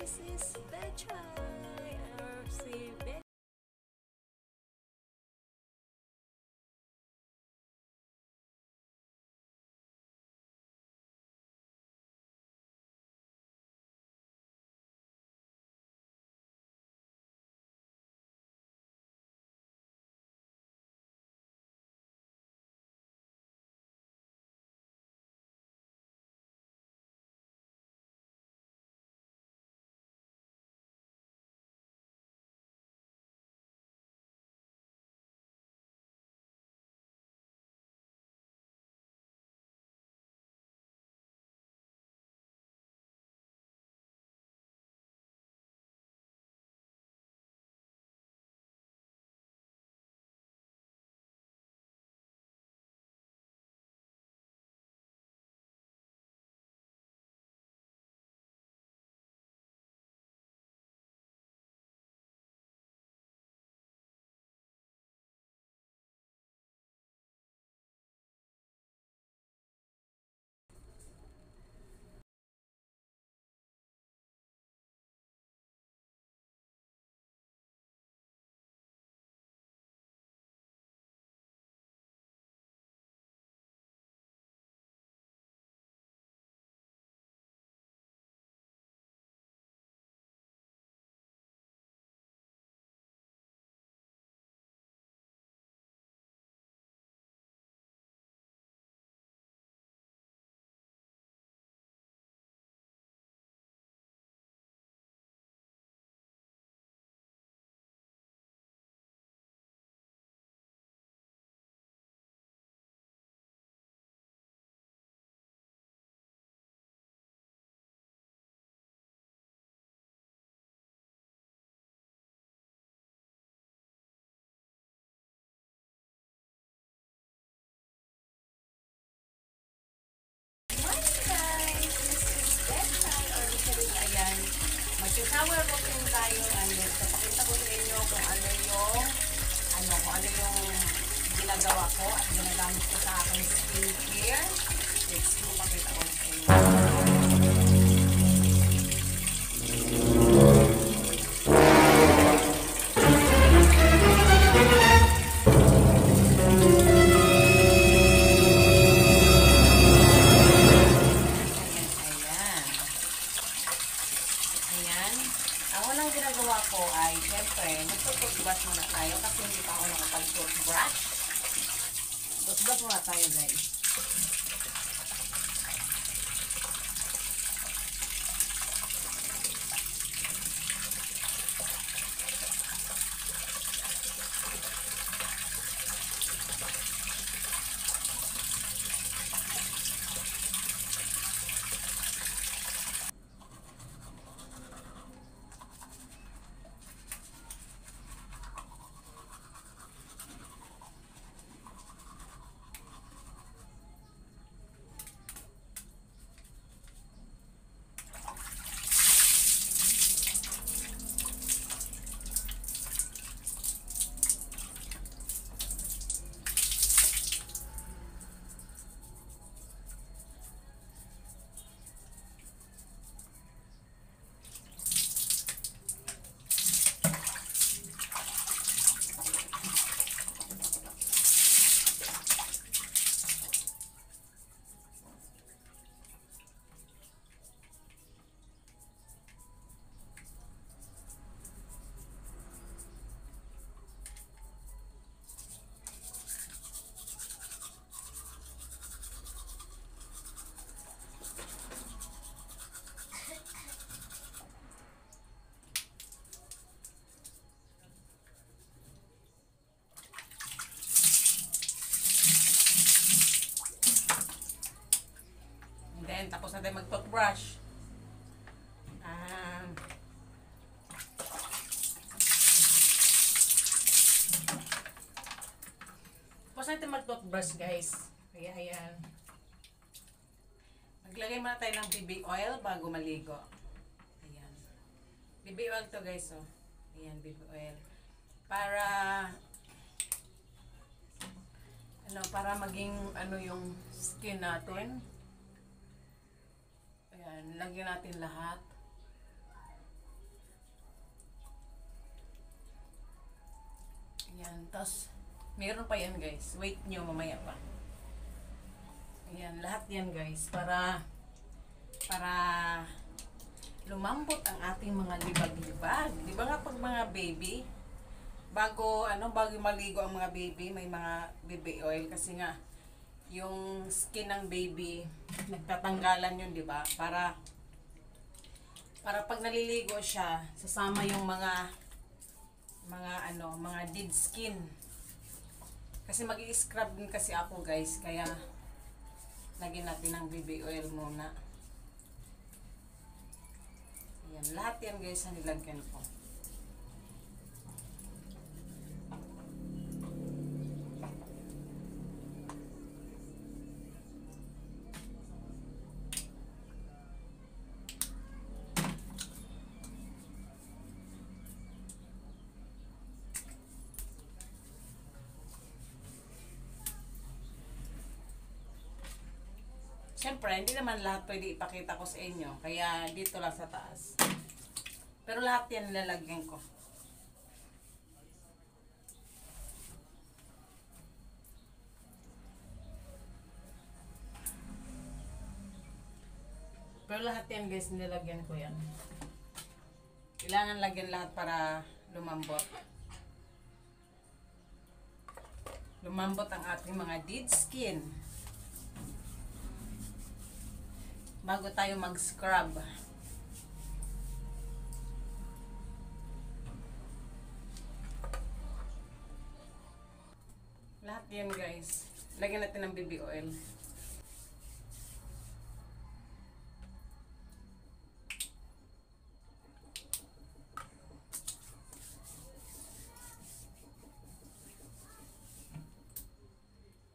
This is Betchay, or si Bet. Mag-shower walking tayo and then papakita ko sa inyo kung ano yung ginagawa ko at ginagamit ko sa aking skincare. Let's go, pakita ko sa inyo. Ginagawa ko ay, syempre, mag-toothbrush muna tayo kasi hindi pa ako nakapag-toothbrush. Toothbrush muna tayo, guys. Tapos natin mag-toothbrush. Tapos natin mag-toothbrush, guys. Ayan. Maglagay muna tayo ng BB oil bago maligo. Ayan. BB oil to, guys. Oh. Ayan, BB oil. Para maging yung skin natin. Ayan, lagyan natin lahat. Tapos, meron pa yan guys. Wait nyo, mamaya pa. Ayan, lahat yan guys. Para lumambot ang ating mga libag-libag. Di ba nga pag mga baby, bago maligo ang mga baby, may mga baby oil kasi nga yung skin ng baby nagtatanggalan yun, di ba? Para pag naliligo siya, sasama yung mga dead skin. Kasi mag-i-scrub din kasi ako guys, kaya lagyan natin ng baby oil muna. Ayan, lahat yan guys ang nilagyan ko. Siyempre, hindi naman lahat pwede ipakita ko sa inyo. Kaya dito lang sa taas. Pero lahat yan nilalagyan ko. Pero lahat yan guys, nilalagyan ko yan. Kailangan lagyan lahat para lumambot. Lumambot ang ating mga dead skin. Bago tayo mag-scrub. Lahat yan guys. Lagyan natin ng baby oil.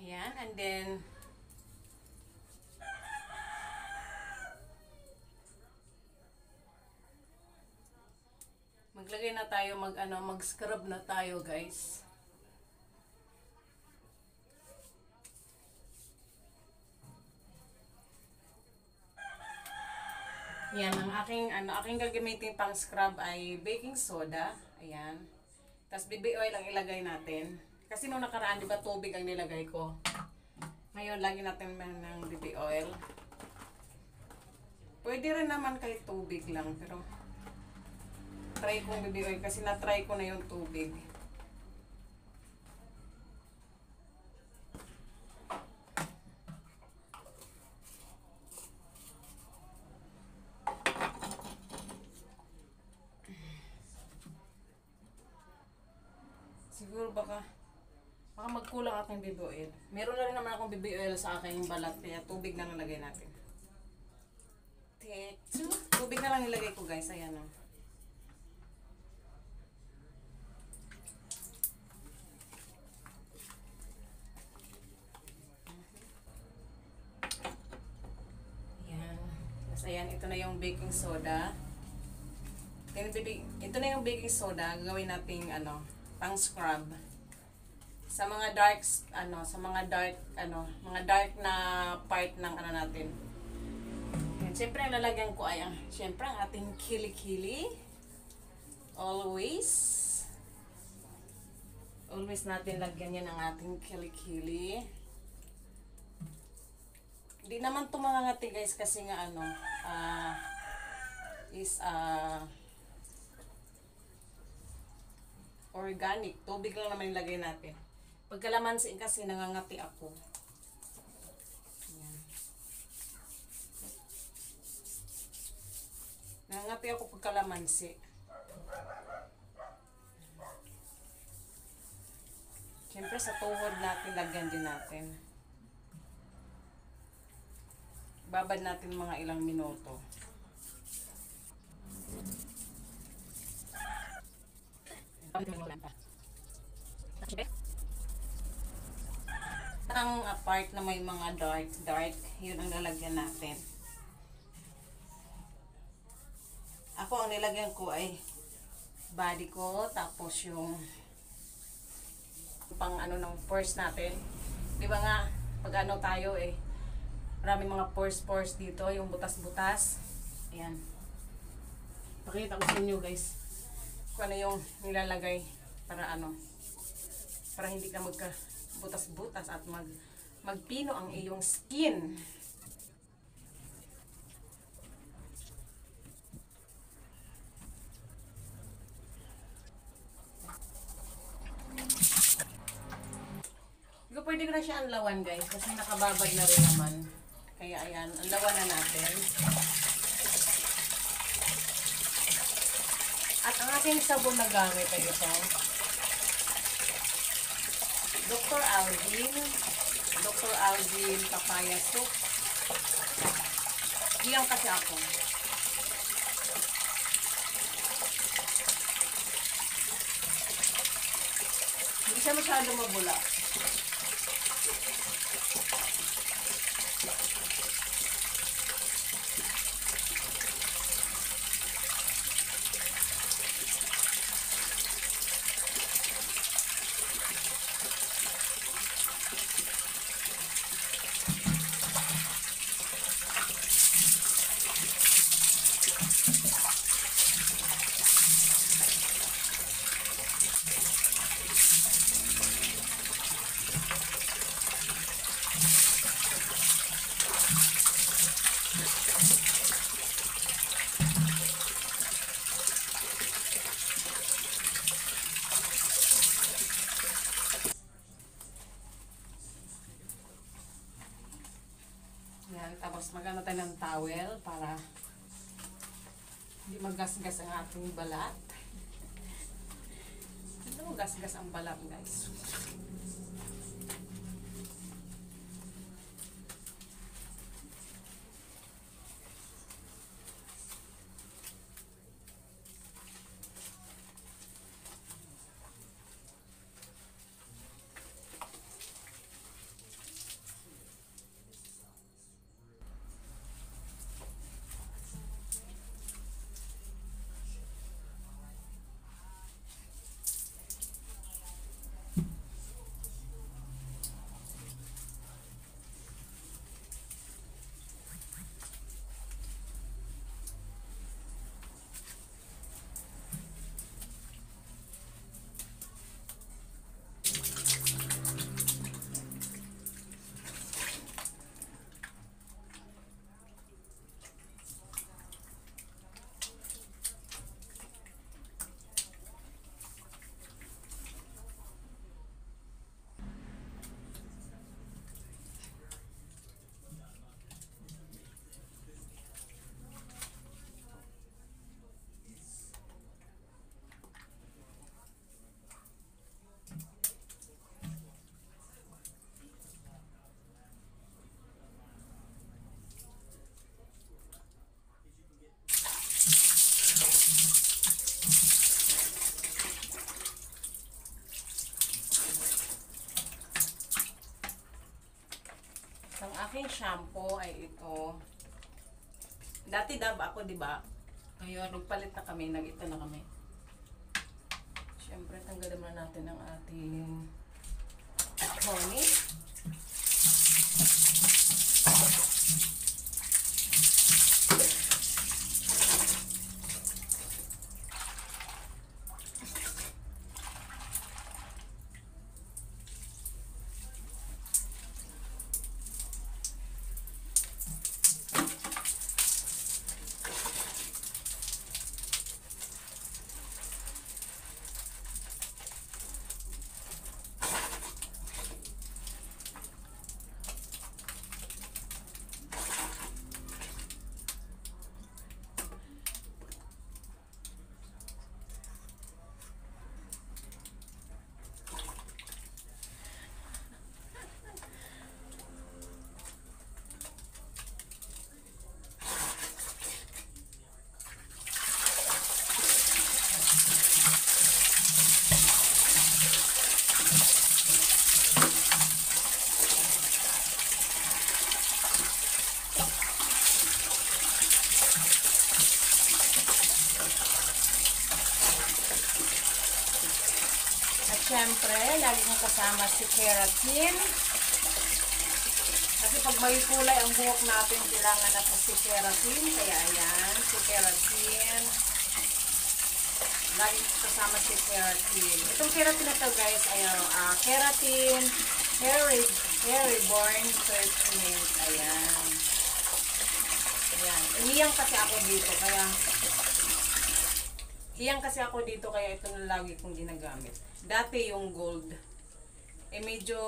Ayan, and then maglagay na tayo, mag-scrub na tayo, guys. Yan, ang aking gagamitin pang scrub ay baking soda. Ayan. Tapos baby oil ang ilagay natin. Kasi nung nakaraan, di ba, tubig ang nilagay ko. Ngayon, lagi natin ng baby oil. Pwede rin naman kahit tubig lang, pero try kong baby oil kasi na-try ko na yung tubig. Siguro baka magkulang aking baby oil. Meron na rin naman akong baby oil sa aking balat, kaya tubig na nalagay natin. Tubig na lang nilagay ko guys, ayan o. Ayan, ito na yung baking soda. Ito na yung baking soda. Gagawin nating pang scrub. Sa mga mga dark na part ng natin. Ayan, siyempre ang lalagyan ko ay siyempre ang ating kilikili. Always natin lagyan yan ang ating kilikili. Hindi naman tumangangati guys kasi nga organic. Tubig lang naman ilagay natin. Pag kalamansi kasi nangangati ako. Ayan. Nangangati ako pag kalamansi. Siyempre sa tuhod natin, lagyan din natin. Babad natin mga ilang minuto. Ang part na may mga dark, yun ang lalagyan natin. Ako ang nilagyan ko ay body ko, tapos yung pang ng pores natin. Di ba nga, pag tayo maraming mga pores dito, yung butas-butas. Ayan. Pakita ko sa inyo guys kung ano yung nilalagay para para hindi ka magka-butas-butas at magpino ang iyong skin. Pwede ko na siya anlawan guys kasi nakababad na rin naman. Kaya ayan, anlawan na natin. At ang aking sabon na gamit ay ito. Dr. Alvin Papaya Soap. Hiyang kasi ako. Hindi siya masyado mabula. Tapos magano tayo ng towel para hindi magasgas ang ating balat. Hindi magasgas ang balat guys. Ang aking shampoo ay ito. Dati Dove ako, di ba? Ngayon, nagpalit na kami, nag-ito na kami. Siyempre, tanggalin muna natin ang ating honey. Siyempre, lagi kong kasama si keratin. Kasi pag may kulay ang buhok natin, kailangan na si keratin. Kaya ayan, si keratin. Lagi kasama si keratin. Itong keratin na to guys ay keratin hair reborn treatment. Ayan. Ayan. Iyang kasi ako dito kaya ito na lagi kong ginagamit. Dati yung gold. Medyo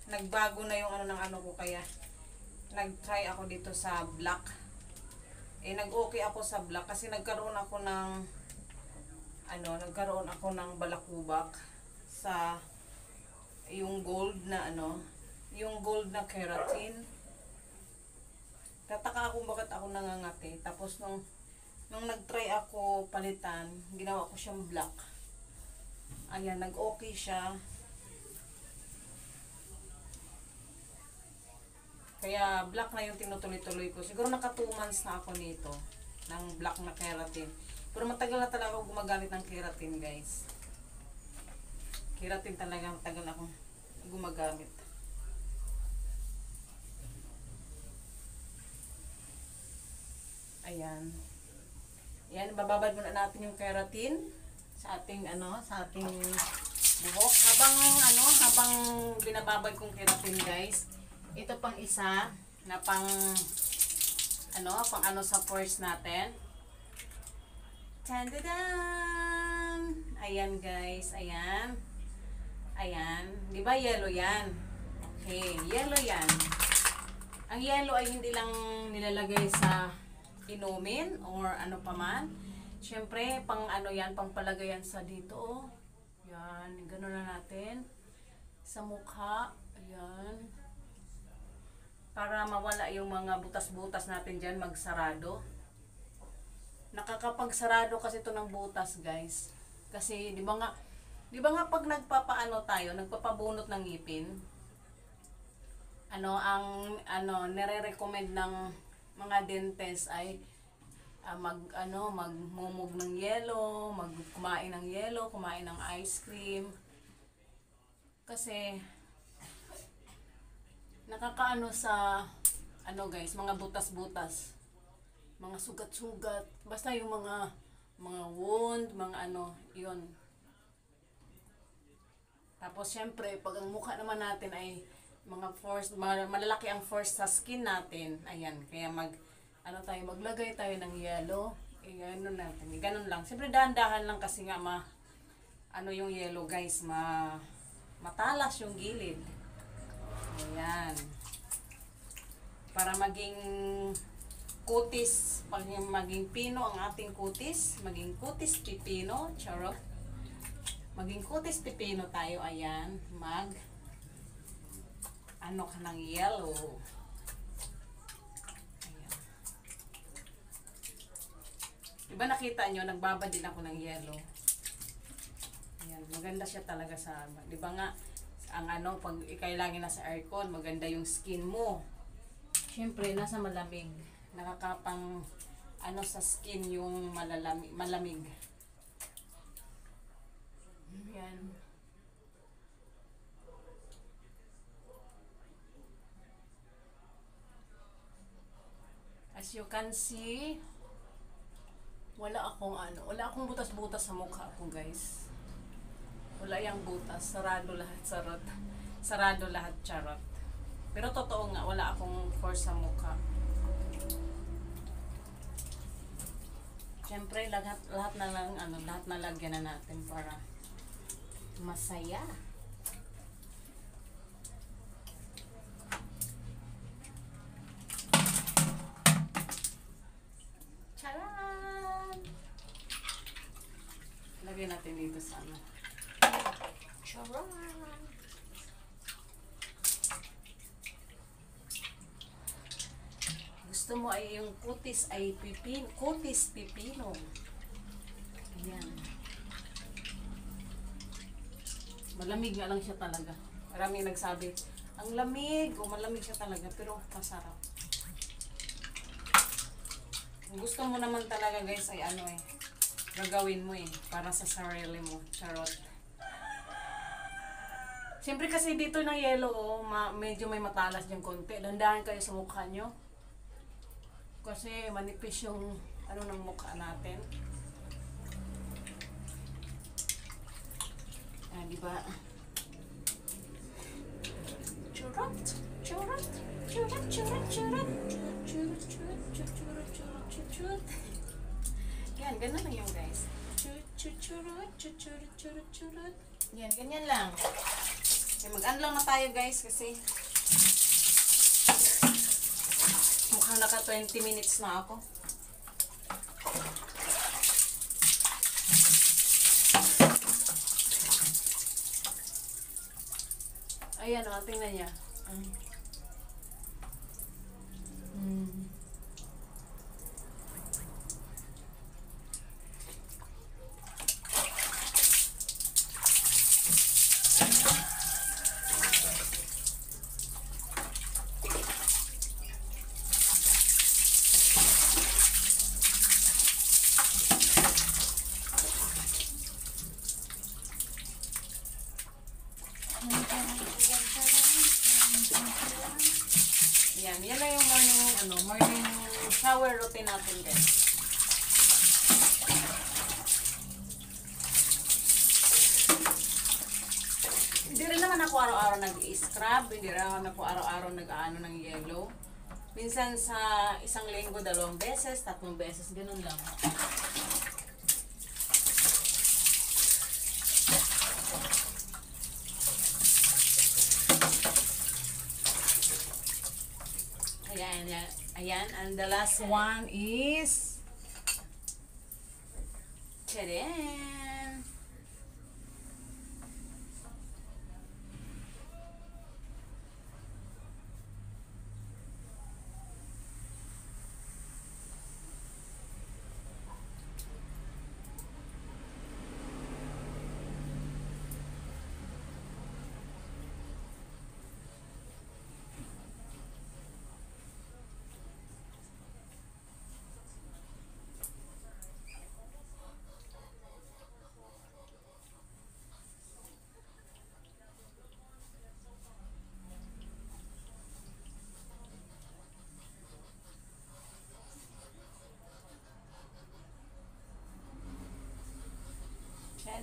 nagbago na yung ng ko kaya nag-try ako dito sa black. Nag-okay ako sa black kasi nagkaroon ako ng balakubak sa yung gold na yung gold na keratin. Tataka ako bakit ako nangangati. Tapos nung nag-try ako palitan, ginawa ko siyang black. Ayan, nag-okay siya. Kaya black na yung tinutuloy-tuloy ko. Siguro naka 2 months na ako nito ng black na keratin. Pero matagal na talaga ako gumagamit ng keratin, guys. Keratin talaga matagal na akong gumagamit. Ayan. Ayan, bababad muna natin yung keratin sa ating buhok. Habang binababad kong keratin, guys. Ito pang isa na pang sa pores natin. Tandadan! Ayan guys, ayan. Ayan, di ba yellow yan? Okay, yellow yan. Ang yellow ay hindi lang nilalagay sa inumin or ano pa man. Siyempre, pang pang palagayan sa dito. Oh. Yan, gano'n na natin. Sa mukha, ayan. Para mawala yung mga butas-butas natin dyan, magsarado. Nakakapagsarado kasi ito ng butas, guys. Kasi, di ba nga pag nagpapabunot ng ngipin, nire-recommend ng mga dentist ay magmumog ng yelo, kumain ng yelo, kumain ng ice cream. Kasi, nakakaano sa guys, mga butas-butas, mga sugat-sugat, basta yung mga wound, mga yun. Tapos syempre, pag ang mukha naman natin ay malalaki ang force sa skin natin, ayan, kaya maglagay tayo ng yellow, ganun natin, ganun lang. Siyempre dahan-dahan lang kasi nga yung yellow guys, matalas yung gilid. Ayan. Para maging kutis, maging pino ang ating kutis, maging kutis pipino, charot. Maging kutis pipino tayo, ayan. Ka ng yellow. Ayan. Diba nakita nyo, nagbabad din ako ng yellow. Ayan, maganda siya talaga diba nga, pag kailangan na sa aircon, maganda yung skin mo. Siyempre, nasa malamig. Nakakapang, sa skin yung malamig. Yan. As you can see, wala akong butas-butas sa mukha ko, guys. Wala yung butas, sarado lahat, charot. Pero totoo nga, wala akong force sa mukha. Siyempre, lahat na lagyan na natin para masaya. Charan! Lagyan natin dito sa Charan! Gusto mo ay yung kutis ay kutis pipino. Ayan. Malamig nga lang siya talaga. Maraming nagsabi, ang lamig, malamig siya talaga, pero masarap. Kung gusto mo naman talaga guys ay gagawin mo para sa sarili mo. Charot. Siyempre kasi dito ng yellow, medyo may matalas yung konti. Dandahan kayo sa mukha nyo. Kasi manipis yung ng mukha natin. Ah, di ba? Churot, churot, churot, churot, churot, churot, churot, churot, churot, churot, churot. Yan, ganun lang yung guys. Churot, churot, churot, churot, churot. Yan, ganyan lang. Okay, mag-ano lang na tayo guys kasi mukhang naka 20 minutes na ako. Ayan o, tingnan niya. Yan lang yung morning shower routine natin guys. Hindi rin naman ako araw-araw nag-i-scrub, hindi rin naman ako araw-araw nag-aano ng yellow. Minsan sa isang linggo, 2 beses, 3 beses, ganun lang. Ayan, and the last one is tadaan!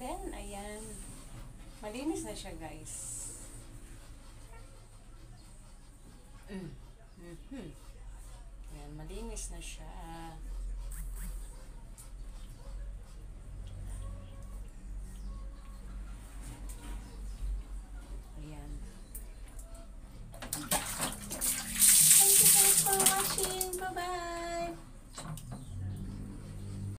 Then, ayan. Malinis na siya, guys. Ayan, malinis na siya. Ayan. Thank you guys for watching. Bye-bye!